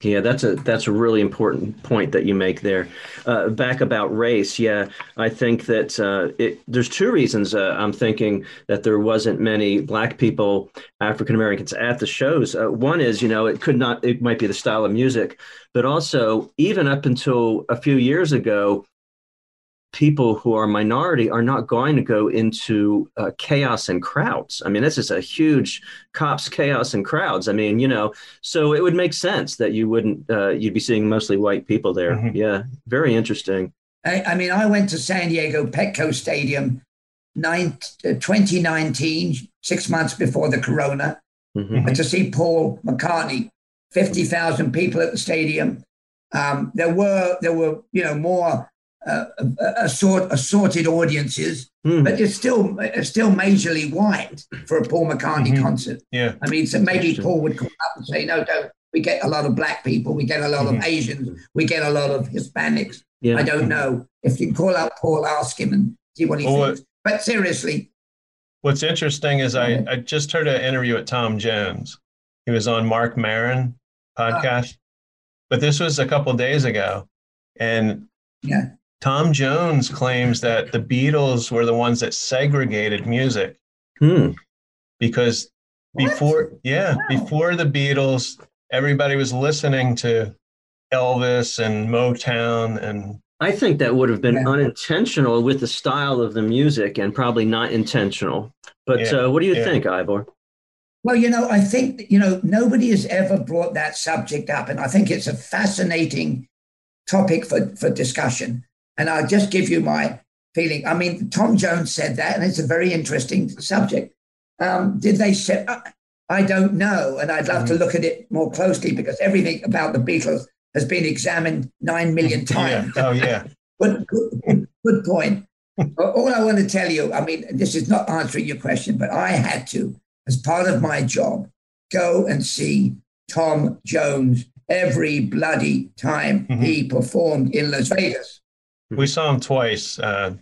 Yeah, that's a really important point that you make there. Back about race, I think that there's two reasons I'm thinking that there wasn't many black people, African Americans at the shows. One is, it might be the style of music, but also even up until a few years ago, people who are minority are not going to go into chaos and crowds. I mean, this is a huge cops, chaos and crowds. I mean, so it would make sense that you wouldn't, you'd be seeing mostly white people there. Mm-hmm. Yeah. Very interesting. I went to San Diego Petco Stadium 2019, 6 months before the Corona, to see Paul McCartney, 50,000 people at the stadium. There were more assorted audiences, but it's still majorly white for a Paul McCartney concert. Yeah, so maybe Paul would come up and say, "No, don't." We get a lot of black people, we get a lot of Asians, we get a lot of Hispanics. Yeah. I don't know. If you call up Paul, ask him and see what he thinks. But seriously, what's interesting is I just heard an interview with Tom Jones. He was on Mark Maron podcast, but this was a couple of days ago, and Tom Jones claims that the Beatles were the ones that segregated music because before the Beatles, everybody was listening to Elvis and Motown. And I think that would have been unintentional with the style of the music and probably not intentional. But what do you think, Ivor? Well, I think, nobody has ever brought that subject up. And I think it's a fascinating topic for discussion. And I'll just give you my feeling. I mean, Tom Jones said that, and it's a very interesting subject. Did they say, I don't know. And I'd love to look at it more closely because everything about the Beatles has been examined 9 million times. Oh, yeah. Good point. All I want to tell you, this is not answering your question, but I had to, as part of my job, go and see Tom Jones every bloody time he performed in Las Vegas. We saw him twice, not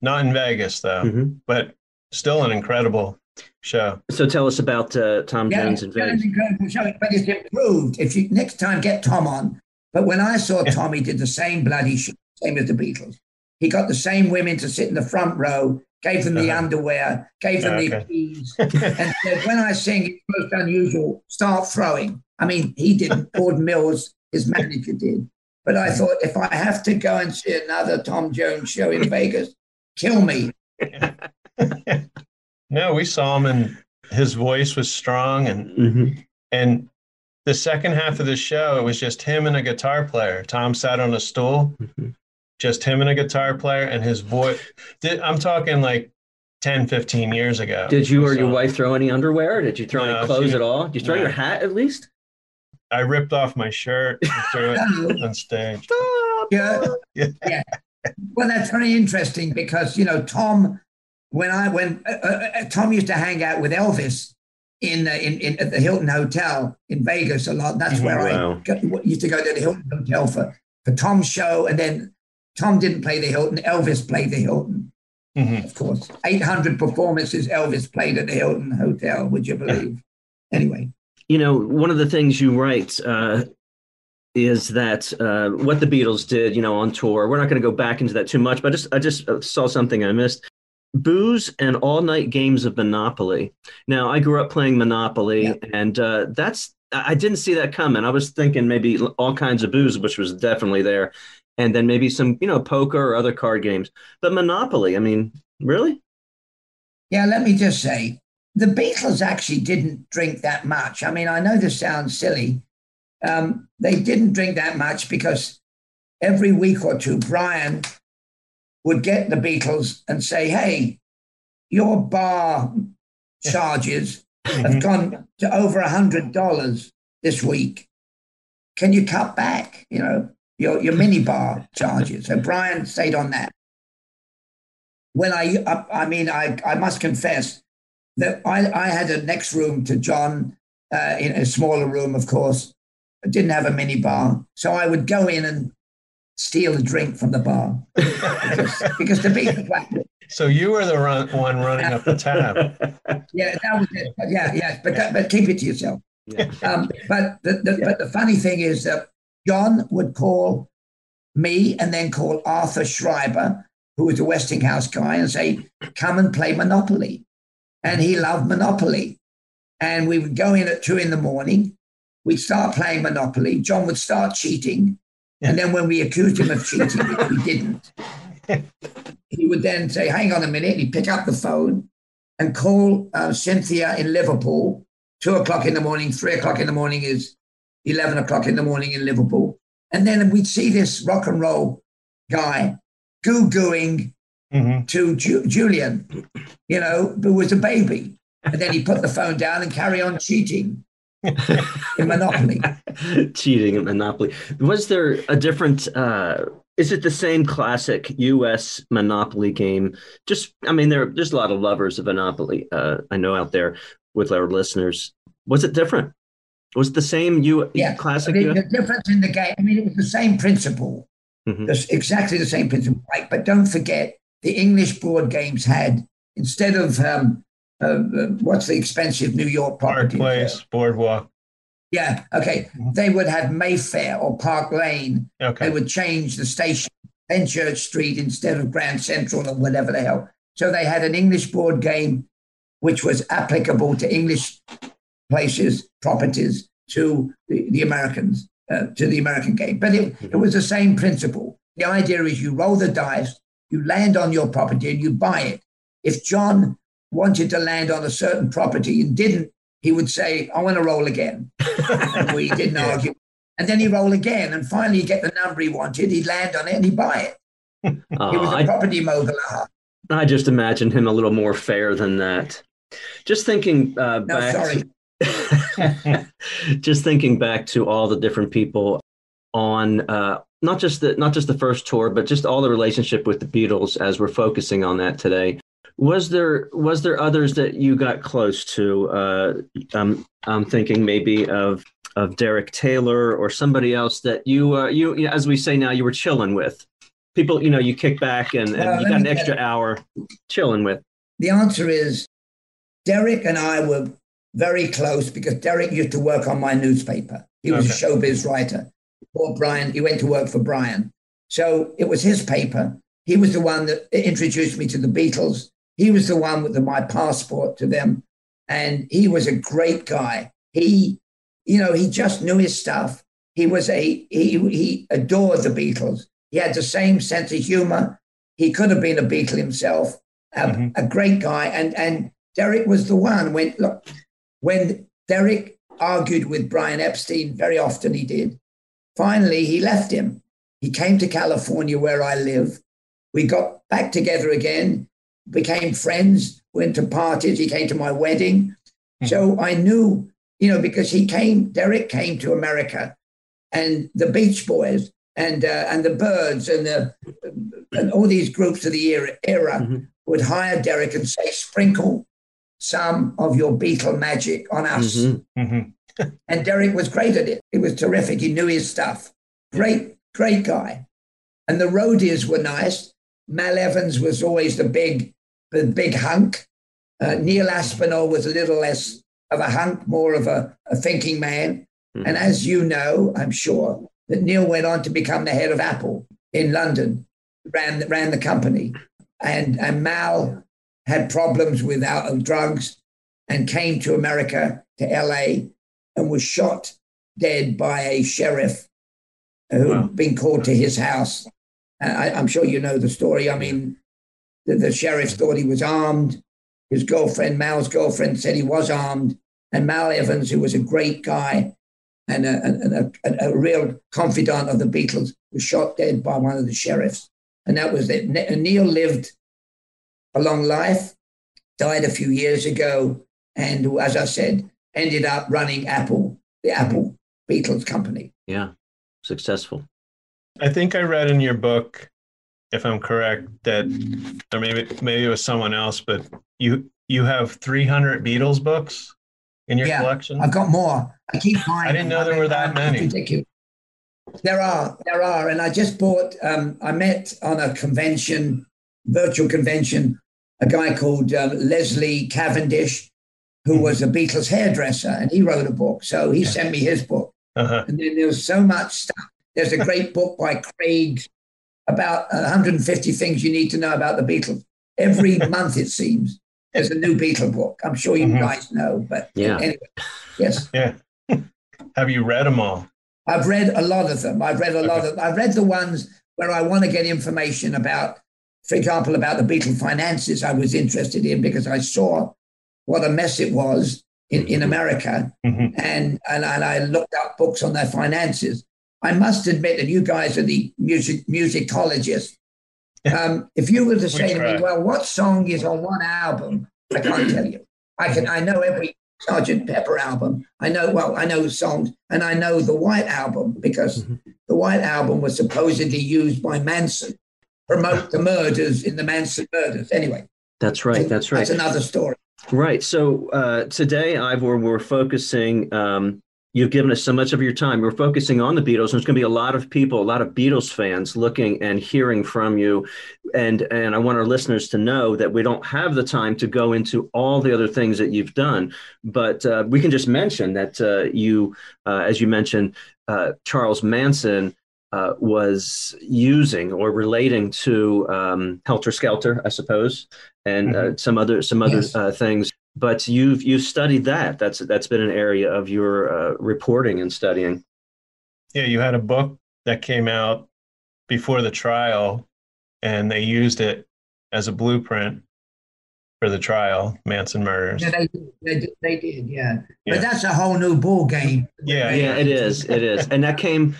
in Vegas, though, but still an incredible show. So tell us about Tom Jones in Vegas. It's an incredible show, but it's improved. If you next time get Tom on. But when I saw Tom, he did the same bloody show, same as the Beatles. He got the same women to sit in the front row, gave them the underwear, gave them the keys, and said, when I sing, it's most unusual, start throwing. He didn't. Gordon Mills, his manager, did. But I thought, if I have to go and see another Tom Jones show in Vegas, kill me. No, we saw him, and his voice was strong, and the second half of the show, it was just him and a guitar player. Tom sat on a stool, just him and a guitar player, and his voice. I'm talking like 10, 15 years ago. Did you or your wife throw any underwear? Did you throw any clothes at all? Did you throw No. your hat at least? I ripped off my shirt and threw it on stage. Yeah. Well, that's very interesting because, Tom, when Tom used to hang out with Elvis in at the Hilton Hotel in Vegas a lot. That's where I used to go to the Hilton Hotel for Tom's show. And then Tom didn't play the Hilton. Elvis played the Hilton, of course. 800 performances Elvis played at the Hilton Hotel, would you believe? Anyway. One of the things you write is that what the Beatles did, on tour. We're not going to go back into that too much, but I just saw something I missed. Booze and all-night games of Monopoly. Now, I grew up playing Monopoly, and I didn't see that coming. I was thinking maybe all kinds of booze, which was definitely there, and then maybe some, poker or other card games. But Monopoly, I mean, really? Yeah, let me just say, the Beatles actually didn't drink that much. I mean, I know this sounds silly. They didn't drink that much because every week or two, Brian would get the Beatles and say, hey, your bar charges have gone to over $100 this week. Can you cut back, your mini bar charges? So Brian stayed on that. When I must confess that I had a next room to John in a smaller room, of course. I didn't have a mini bar. So I would go in and steal a drink from the bar because the Beatles. So you were the one running up the tab. Yeah, that was it. Yeah. But keep it to yourself. Yeah. But the funny thing is that John would call me and then call Arthur Schreiber, who was a Westinghouse guy, and say, come and play Monopoly. And he loved Monopoly. And we would go in at 2 a.m. We'd start playing Monopoly. John would start cheating. And then when we accused him of cheating, which we didn't, he would then say, hang on a minute. He'd pick up the phone and call Cynthia in Liverpool. 2 o'clock in the morning, 3 o'clock in the morning is 11 o'clock in the morning in Liverpool. And then we'd see this rock and roll guy goo-gooing to Julian, who was a baby. And then he put the phone down and carry on cheating in Monopoly. Cheating in Monopoly. Was there a different, is it the same classic U.S. Monopoly game? There's a lot of lovers of Monopoly, I know out there with our listeners. Was it different? Was it the same classic? The difference in the game, it was the same principle. Exactly the same principle. Right? But don't forget, the English board games had, instead of what's the expensive New York property? Park Place, Boardwalk. Yeah, okay. They would have Mayfair or Park Lane. Okay. They would change the station, Fenchurch Street instead of Grand Central or whatever the hell. So they had an English board game which was applicable to English places, properties, to the Americans, to the American game. But it was the same principle. The idea is you roll the dice, you land on your property and you buy it. If John wanted to land on a certain property and didn't, he would say, I want to roll again. And we didn't argue. And then he'd roll again. And finally, he'd get the number he wanted. He'd land on it and he'd buy it. He was a property mogul. I just imagined him a little more fair than that. Just thinking just thinking back to all the different people on not just the first tour, but just all the relationship with the Beatles as we're focusing on that today. Was there others that you got close to? I'm thinking maybe of Derek Taylor or somebody else that you as we say now, you were chilling with. People, you kick back and you got an extra hour chilling with. The answer is Derek and I were very close because Derek used to work on my newspaper. He was a showbiz writer. Or Brian, he went to work for Brian. So it was his paper. He was the one that introduced me to the Beatles. He was the one with my passport to them. And he was a great guy. He just knew his stuff. he adored the Beatles. He had the same sense of humor. He could have been a Beatle himself, a great guy. And Derek was the one. When Derek argued with Brian Epstein, very often he did, finally he left him. He came to California where I live. We got back together again, became friends, went to parties. He came to my wedding. So I knew, because Derek came to America, and the Beach Boys and the Byrds and all these groups of the era would hire Derek and say, sprinkle some of your Beatle magic on us. And Derek was great at it. It was terrific. He knew his stuff. Great guy. And the roadies were nice. Mal Evans was always the big hunk. Neil Aspinall was a little less of a hunk, more of a thinking man. And as you know, I'm sure, that Neil went on to become the head of Apple in London, ran the company. And Mal had problems with drugs and came to America, to LA, and was shot dead by a sheriff who'd been called to his house. I'm sure you know the story. I mean, the sheriff thought he was armed. His girlfriend, Mal's girlfriend, said he was armed. And Mal Evans, who was a great guy and a real confidant of the Beatles, was shot dead by one of the sheriffs. And that was it. Neil lived a long life, died a few years ago, and as I said, ended up running Apple, the Apple Beatles company. Yeah, successful. I think I read in your book, if I'm correct, that, or maybe it was someone else, but you have 300 Beatles books in your collection? I've got more. I keep buying. I didn't know there were that many. Ridiculous. There are. And I just bought, I met on a convention, virtual convention, a guy called Leslie Cavendish, who was a Beatles hairdresser, and he wrote a book. So he sent me his book. And then there was so much stuff. There's a great book by Craig about 150 things you need to know about the Beatles. Every month, it seems, there's a new Beatle book. I'm sure you guys know, but anyway, yes. Yeah. Have you read them all? I've read a lot of them. I've read the ones where I want to get information about, for example, about the Beatle finances I was interested in because I saw what a mess it was in America. And I looked up books on their finances. I must admit that you guys are the musicologists. If you were to say to me, well, what song is on what album? I can't tell you. I know every Sgt. Pepper album. I know songs, and I know the White Album because the White Album was supposedly used by Manson to promote the murders in the Manson murders. Anyway. That's right. That's another story. Right. So today, Ivor, we're focusing, you've given us so much of your time. We're focusing on the Beatles. There's going to be a lot of people, a lot of Beatles fans looking and hearing from you. And I want our listeners to know that we don't have the time to go into all the other things that you've done. But we can just mention that you, as you mentioned, Charles Manson was using or relating to Helter Skelter, I suppose, and some other things. But you've studied that. That's been an area of your reporting and studying. Yeah, you had a book that came out before the trial, and they used it as a blueprint for the trial, Manson murders. Yeah, they did, yeah. But that's a whole new ball game. Yeah, it is. And that came,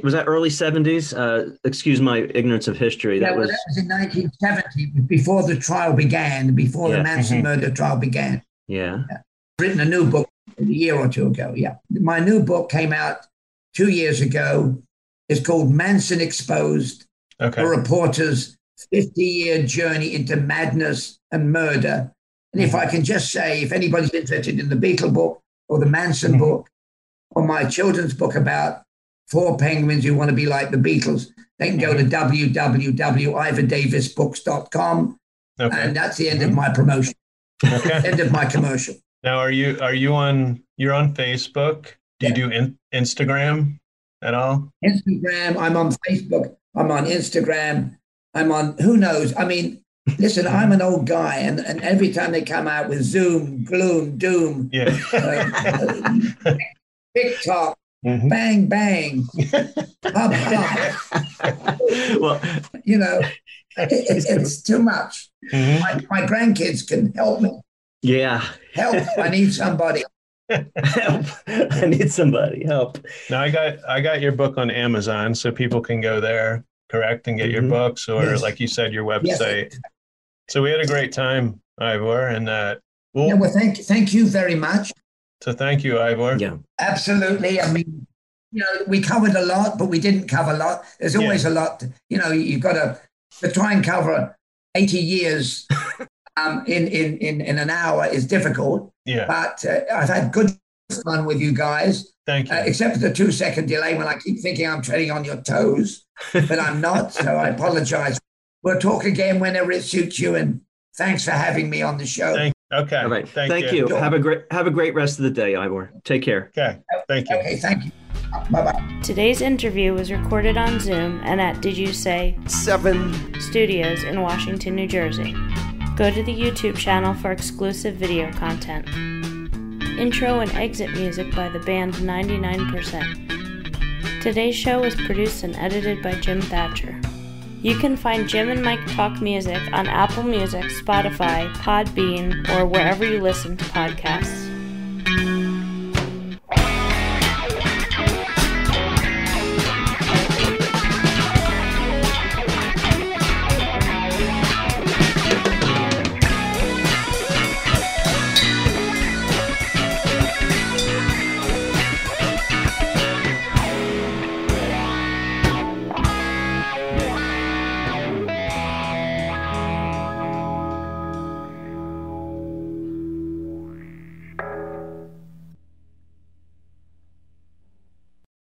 was that early 70s? Excuse my ignorance of history. That was in 1970, before the trial began, before the Manson murder trial began. Yeah. I've written a new book a year or two ago, yeah. My new book came out 2 years ago. It's called Manson Exposed, a reporter's 50-year journey into madness and murder. And if I can just say, if anybody's interested in the Beatle book or the Manson book or my children's book about four penguins who want to be like the Beatles, they can go to www.ivordavisbooks.com. And that's the end of my promotion. End of my commercial. Now, you're on Facebook? Do you do Instagram at all? Instagram. I'm on Facebook. I'm on Instagram. I'm on, who knows? I mean, listen, I'm an old guy, and every time they come out with Zoom, gloom, doom, TikTok, bang, bang, hub, hub. Well, It's too much. My grandkids can help me. Yeah. Help. I need somebody. Help. I need somebody. Help. Now I got your book on Amazon, so people can go there, correct, and get your books, or like you said, your website. Yes. So we had a great time, Ivor, and well, thank you very much. So thank you, Ivor. Yeah, absolutely. I mean, we covered a lot, but we didn't cover a lot. There's always a lot. You've got to try and cover 80 years in an hour is difficult. Yeah. But I've had good fun with you guys. Thank you. Except for the 2-second delay when I keep thinking I'm treading on your toes, but I'm not. So I apologize. We'll talk again whenever it suits you. And thanks for having me on the show. Okay. All right. Thank you. Have a great rest of the day, Ivor. Take care. Okay. Thank you. Okay. Thank you. Bye-bye. Today's interview was recorded on Zoom and at Did You Say 7 Studios in Washington, New Jersey. Go to the YouTube channel for exclusive video content. Intro and exit music by the band 99%. Today's show was produced and edited by Jim Thatcher. You can find Jim and Mike Talk Music on Apple Music, Spotify, Podbean, or wherever you listen to podcasts.